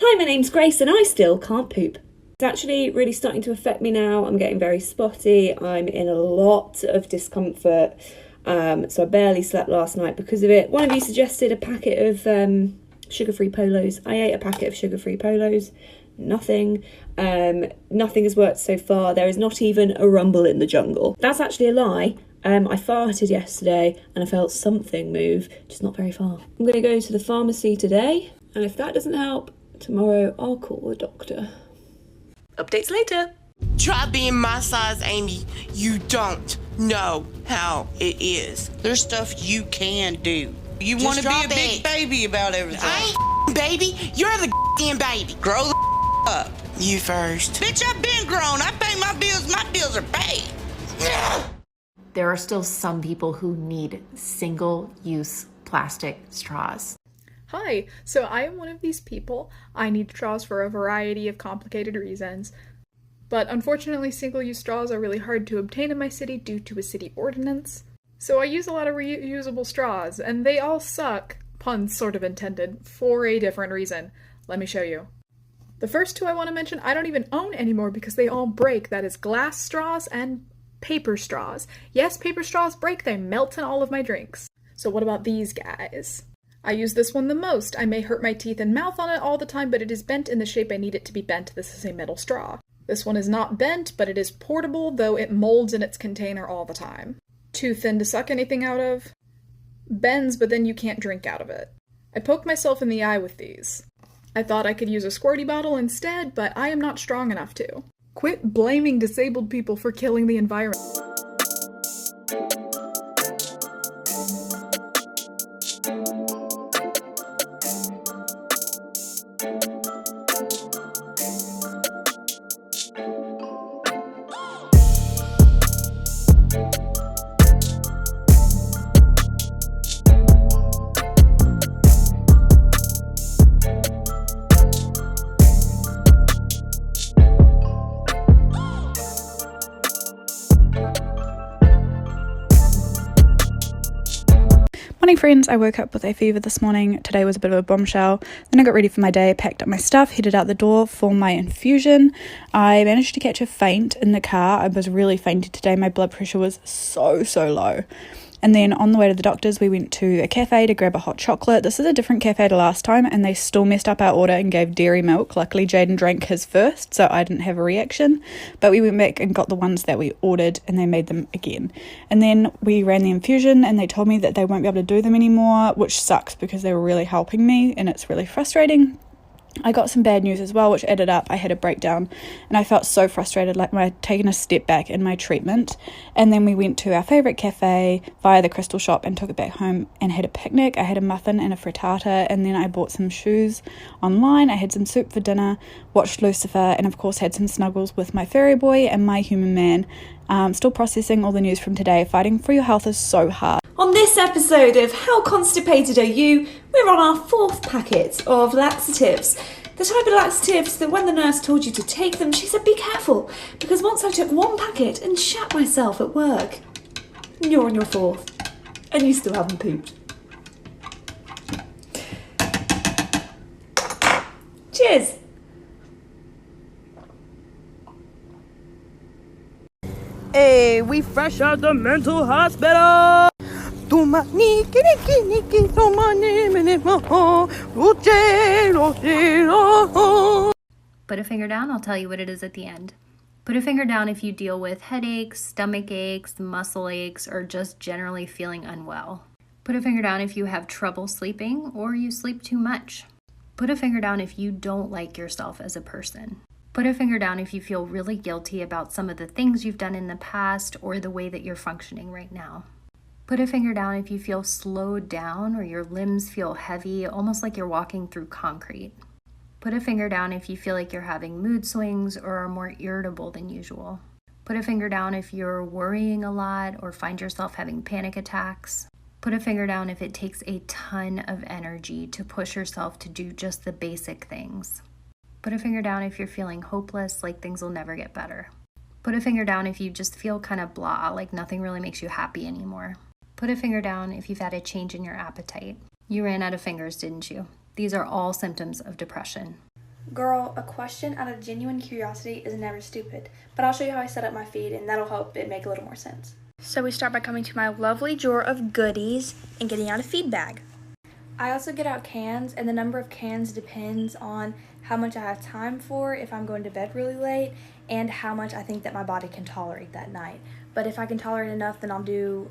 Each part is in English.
Hi, my name's Grace and I still can't poop. It's actually really starting to affect me now. I'm getting very spotty. I'm in a lot of discomfort. So I barely slept last night because of it. One of you suggested a packet of sugar-free polos. I ate a packet of sugar-free polos. Nothing. Nothing has worked so far. There is not even a rumble in the jungle. That's actually a lie. I farted yesterday and I felt something move, just not very far. I'm going to go to the pharmacy today, and if that doesn't help, tomorrow I'll call the doctor. Updates later. Try being my size, Amy. You don't know how it is. There's stuff you can do. You want to be a big baby about everything. I ain't baby. You're the damn baby. Grow the up. You first. Bitch, I've been grown. I pay my bills. My bills are paid. There are still some people who need single-use plastic straws. Hi, so I am one of these people. I need straws for a variety of complicated reasons. But unfortunately, single-use straws are really hard to obtain in my city due to a city ordinance. So I use a lot of reusable straws, and they all suck, pun sort of intended, for a different reason. Let me show you. The first two I want to mention I don't even own anymore because they all break. That is glass straws and paper straws. Yes, paper straws break, they melt in all of my drinks. So what about these guys? I use this one the most. I may hurt my teeth and mouth on it all the time, but it is bent in the shape I need it to be bent. This is a metal straw. This one is not bent, but it is portable, though it molds in its container all the time. Too thin to suck anything out of. Bends, but then you can't drink out of it. I poked myself in the eye with these. I thought I could use a squirty bottle instead, but I am not strong enough to. Quit blaming disabled people for killing the environment. Morning friends, I woke up with a fever this morning. Today was a bit of a bombshell. Then I got ready for my day, packed up my stuff, headed out the door for my infusion. I managed to catch a faint in the car. I was really fainty today. My blood pressure was so low. And then on the way to the doctor's, we went to a cafe to grab a hot chocolate. This is a different cafe to last time, and they still messed up our order and gave dairy milk. Luckily, Jaden drank his first, so I didn't have a reaction. But we went back and got the ones that we ordered, and they made them again. And then we ran the infusion, and they told me that they won't be able to do them anymore, which sucks because they were really helping me, and it's really frustrating. I got some bad news as well, which added up. I had a breakdown and I felt so frustrated, like I'd taken a step back in my treatment. And then we went to our favourite cafe via the Crystal Shop and took it back home and had a picnic. I had a muffin and a frittata, and then I bought some shoes online. I had some soup for dinner, watched Lucifer, and of course had some snuggles with my fairy boy and my human man. Still processing all the news from today. Fighting for your health is so hard. On this episode of How Constipated Are You?, we're on our 4th packet of laxatives. The type of laxatives that when the nurse told you to take them, she said be careful, because once I took 1 packet and shat myself at work. And you're on your 4th, and you still haven't pooped. Cheers! Hey, we fresh out the mental hospital. Put a finger down, I'll tell you what it is at the end. Put a finger down if you deal with headaches, stomach aches, muscle aches, or just generally feeling unwell. Put a finger down if you have trouble sleeping or you sleep too much. Put a finger down if you don't like yourself as a person. Put a finger down if you feel really guilty about some of the things you've done in the past or the way that you're functioning right now. Put a finger down if you feel slowed down or your limbs feel heavy, almost like you're walking through concrete. Put a finger down if you feel like you're having mood swings or are more irritable than usual. Put a finger down if you're worrying a lot or find yourself having panic attacks. Put a finger down if it takes a ton of energy to push yourself to do just the basic things. Put a finger down if you're feeling hopeless, like things will never get better. Put a finger down if you just feel kind of blah, like nothing really makes you happy anymore. Put a finger down if you've had a change in your appetite. You ran out of fingers, didn't you? These are all symptoms of depression. Girl, a question out of genuine curiosity is never stupid, but I'll show you how I set up my feed and that'll help it make a little more sense. So we start by coming to my lovely drawer of goodies and getting out a feed bag. I also get out cans, and the number of cans depends on how much I have time for, if I'm going to bed really late, and how much I think that my body can tolerate that night. But if I can tolerate enough, then I'll do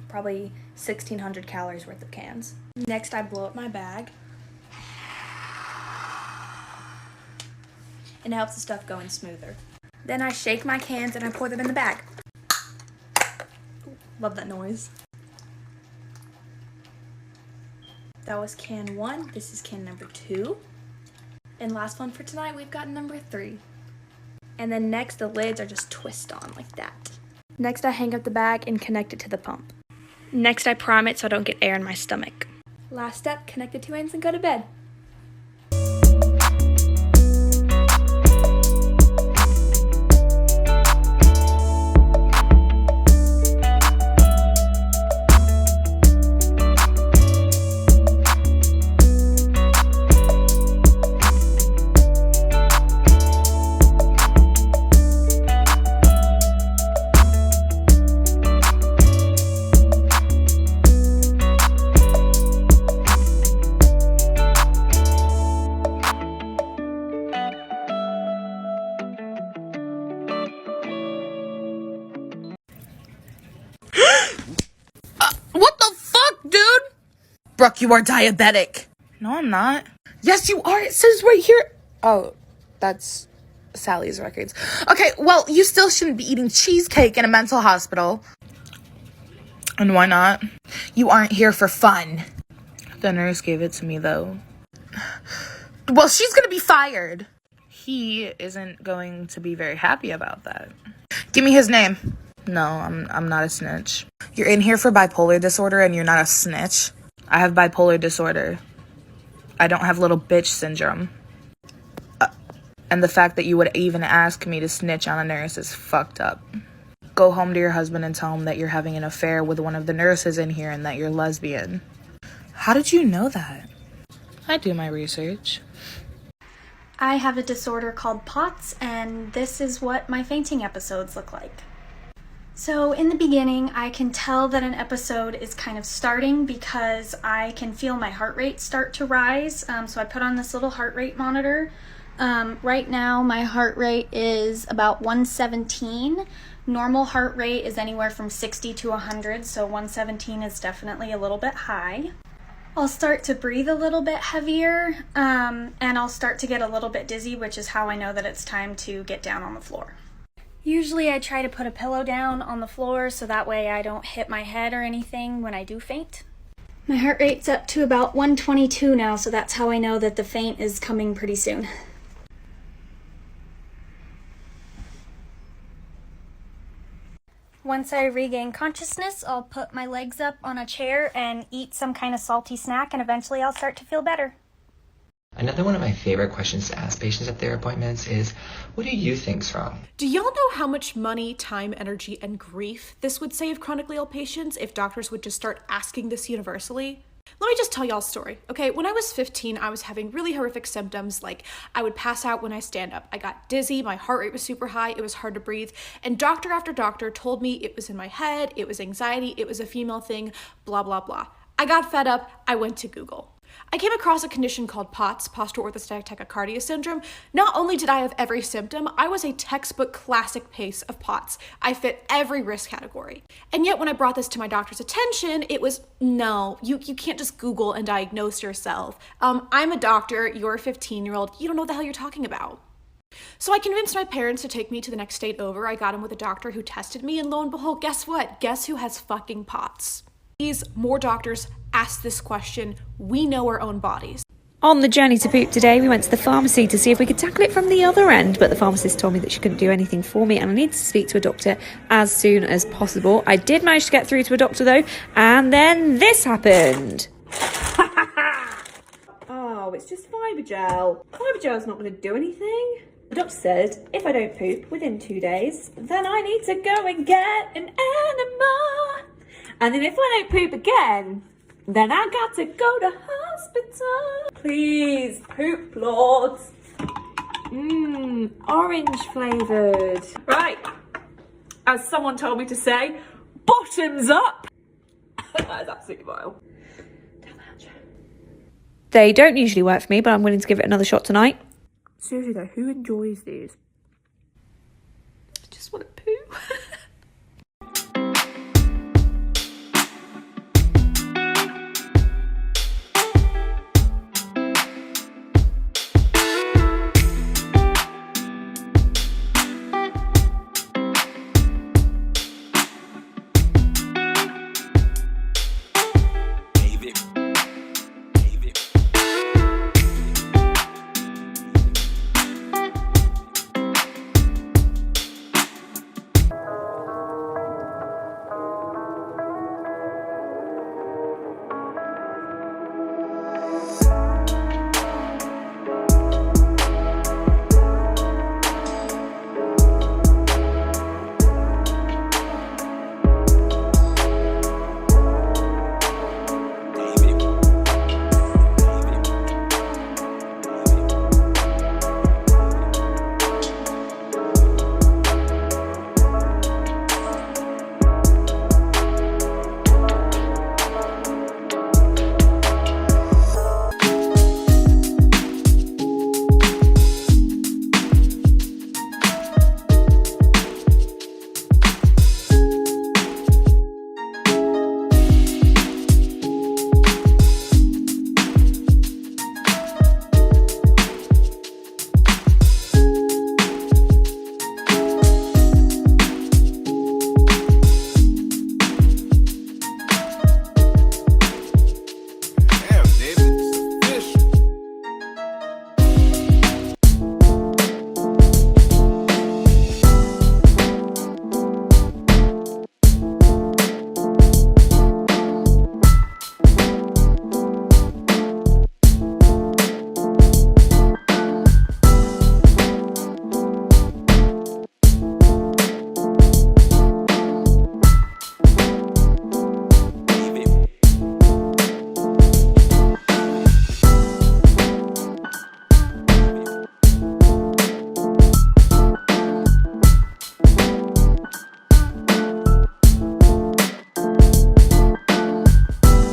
probably 1,600 calories worth of cans. Next, I blow up my bag. And it helps the stuff go in smoother. Then I shake my cans and I pour them in the bag. Love that noise. That was can 1. This is can number 2. And last one for tonight, we've got number 3. And then next, the lids are just twist on like that. Next, I hang up the bag and connect it to the pump. Next, I prime it so I don't get air in my stomach. Last step, connect the 2 ends and go to bed. What the fuck, dude? Brooke, you are diabetic. No, I'm not. Yes, you are. It says right here. Oh, that's Sally's records. Okay, well, you still shouldn't be eating cheesecake in a mental hospital. And why not? You aren't here for fun. The nurse gave it to me, though. Well, she's gonna be fired. He isn't going to be very happy about that. Give me his name. No, I'm not a snitch. You're in here for bipolar disorder and you're not a snitch. I have bipolar disorder. I don't have little bitch syndrome. And the fact that you would even ask me to snitch on a nurse is fucked up. Go home to your husband and tell him that you're having an affair with one of the nurses in here and that you're lesbian. How did you know that? I do my research. I have a disorder called POTS, and this is what my fainting episodes look like. So in the beginning, I can tell that an episode is kind of starting because I can feel my heart rate start to rise. So I put on this little heart rate monitor. Right now, my heart rate is about 117. Normal heart rate is anywhere from 60 to 100, so 117 is definitely a little bit high. I'll start to breathe a little bit heavier, and I'll start to get a little bit dizzy, which is how I know that it's time to get down on the floor. Usually I try to put a pillow down on the floor so that way I don't hit my head or anything when I do faint. My heart rate's up to about 122 now, so that's how I know that the faint is coming pretty soon. Once I regain consciousness, I'll put my legs up on a chair and eat some kind of salty snack, and eventually I'll start to feel better. Another one of my favorite questions to ask patients at their appointments is, what do you think's wrong? Do y'all know how much money, time, energy, and grief this would save chronically ill patients if doctors would just start asking this universally? Let me just tell y'all a story, okay? When I was 15, I was having really horrific symptoms, like I would pass out when I stand up. I got dizzy, my heart rate was super high, it was hard to breathe, and doctor after doctor told me it was in my head, it was anxiety, it was a female thing, blah, blah, blah. I got fed up, I went to Google. I came across a condition called POTS, postural orthostatic tachycardia syndrome. Not only did I have every symptom, I was a textbook classic case of POTS. I fit every risk category. And yet when I brought this to my doctor's attention, it was, no, you can't just Google and diagnose yourself. I'm a doctor, you're a 15-year-old, you don't know what the hell you're talking about. So I convinced my parents to take me to the next state over. I got in with a doctor who tested me, and lo and behold, guess what? Guess who has fucking POTS? Please, more doctors ask this question. We know our own bodies. On the journey to poop today, we went to the pharmacy to see if we could tackle it from the other end, but the pharmacist told me that she couldn't do anything for me and I needed to speak to a doctor as soon as possible. I did manage to get through to a doctor though, and then this happened. Oh, it's just fibre gel. Fibre gel's not going to do anything. The doctor said if I don't poop within 2 days, then I need to go and get an enema. And then if I don't poop again, then I got to go to hospital. Please, poop lords. Orange flavoured. Right, as someone told me to say, bottoms up. That is absolutely vile. They don't usually work for me, but I'm willing to give it another shot tonight. Seriously though, who enjoys these? I just want to poo.